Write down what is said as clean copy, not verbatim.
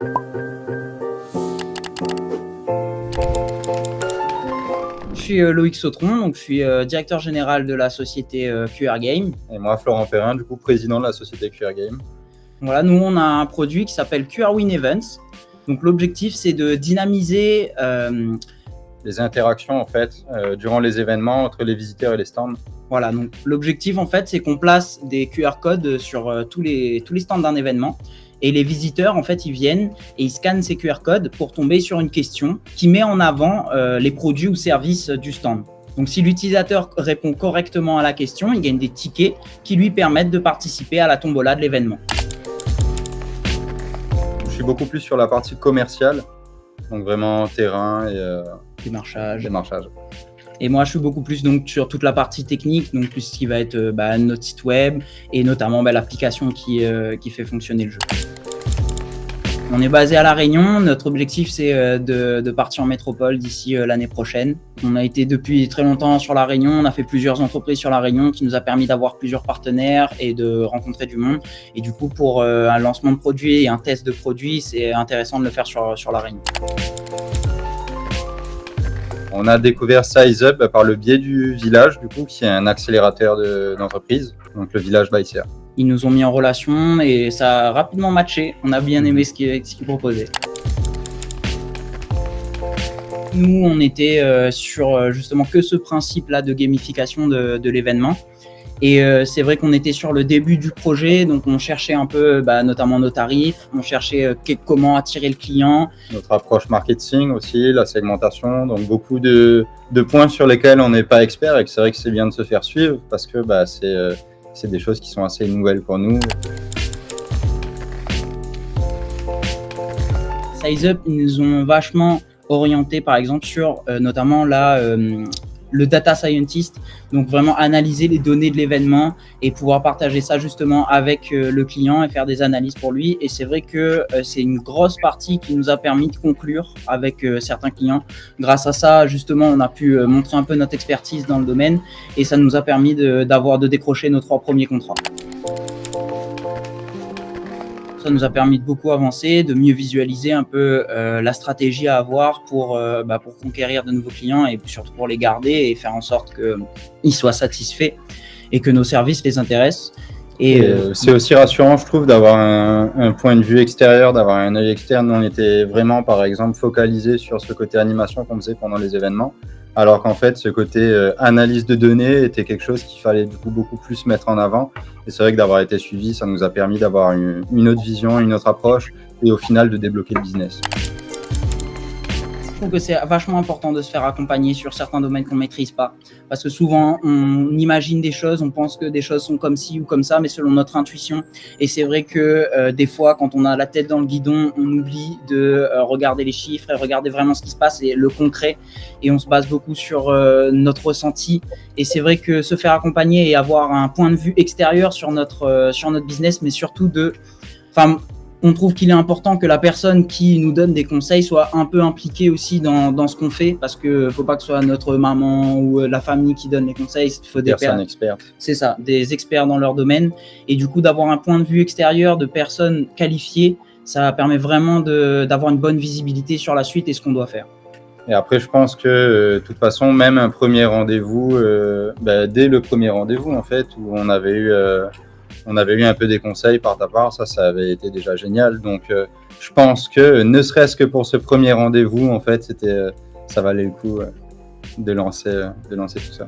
Je suis Loïc Sautron, donc je suis directeur général de la société QR Game. Et moi, Florent Perrin, du coup, président de la société QR Game. Voilà, nous, on a un produit qui s'appelle QR Win Events. Donc, l'objectif, c'est de dynamiser les interactions, en fait, durant les événements entre les visiteurs et les stands. Voilà, donc l'objectif, en fait, c'est qu'on place des QR codes sur tous les stands d'un événement. Et les visiteurs, en fait, ils viennent et ils scannent ces QR codes pour tomber sur une question qui met en avant les produits ou services du stand. Donc, si l'utilisateur répond correctement à la question, il gagne des tickets qui lui permettent de participer à la tombola de l'événement. Je suis beaucoup plus sur la partie commerciale, donc vraiment terrain et Démarchage. Et moi, je suis beaucoup plus donc sur toute la partie technique, donc tout ce qui va être notre site web et notamment l'application qui fait fonctionner le jeu. On est basé à La Réunion. Notre objectif, c'est de partir en métropole d'ici l'année prochaine. On a été depuis très longtemps sur La Réunion. On a fait plusieurs entreprises sur La Réunion qui nous a permis d'avoir plusieurs partenaires et de rencontrer du monde. Et du coup, pour un lancement de produit et un test de produit, c'est intéressant de le faire sur La Réunion. On a découvert SizeUp par le biais du village, du coup, qui est un accélérateur d'entreprise, donc le village Baïséa. Ils nous ont mis en relation et ça a rapidement matché. On a bien aimé ce qu'ils proposaient. Nous, on était sur justement que ce principe-là de gamification de l'événement. Et c'est vrai qu'on était sur le début du projet, donc on cherchait un peu notamment nos tarifs, on cherchait comment attirer le client. Notre approche marketing aussi, la segmentation, donc beaucoup de points sur lesquels on n'est pas expert et que c'est vrai que c'est bien de se faire suivre parce que c'est des choses qui sont assez nouvelles pour nous. SizeUp, ils nous ont vachement orienté par exemple sur notamment le data scientist, donc vraiment analyser les données de l'événement et pouvoir partager ça justement avec le client et faire des analyses pour lui. Et c'est vrai que c'est une grosse partie qui nous a permis de conclure avec certains clients. Grâce à ça, justement, on a pu montrer un peu notre expertise dans le domaine et ça nous a permis de décrocher nos 3 premiers contrats. Ça nous a permis de beaucoup avancer, de mieux visualiser un peu la stratégie à avoir pour conquérir de nouveaux clients et surtout pour les garder et faire en sorte qu'ils soient satisfaits et que nos services les intéressent. Et c'est aussi rassurant, je trouve, d'avoir un point de vue extérieur, d'avoir un œil externe. On était vraiment, par exemple, focalisé sur ce côté animation qu'on faisait pendant les événements, alors qu'en fait, ce côté analyse de données était quelque chose qu'il fallait du coup beaucoup plus mettre en avant. Et c'est vrai que d'avoir été suivi, ça nous a permis d'avoir une autre vision, une autre approche et au final de débloquer le business. Je trouve que c'est vachement important de se faire accompagner sur certains domaines qu'on ne maîtrise pas. Parce que souvent, on imagine des choses, on pense que des choses sont comme ci ou comme ça, mais selon notre intuition. Et c'est vrai que des fois, quand on a la tête dans le guidon, on oublie de regarder les chiffres et regarder vraiment ce qui se passe et le concret. Et on se base beaucoup sur notre ressenti. Et c'est vrai que se faire accompagner et avoir un point de vue extérieur sur notre business, mais surtout on trouve qu'il est important que la personne qui nous donne des conseils soit un peu impliquée aussi dans ce qu'on fait, parce que faut pas que ce soit notre maman ou la famille qui donne les conseils. Il faut des personnes expertes. C'est ça, des experts dans leur domaine. Et du coup, d'avoir un point de vue extérieur de personnes qualifiées, ça permet vraiment d'avoir une bonne visibilité sur la suite et ce qu'on doit faire. Et après, je pense que de toute façon, même un premier rendez-vous, dès le premier rendez-vous, en fait, où on avait eu un peu des conseils par ta part, ça avait été déjà génial. Donc, je pense que ne serait-ce que pour ce premier rendez-vous, en fait, ça valait le coup de lancer tout ça.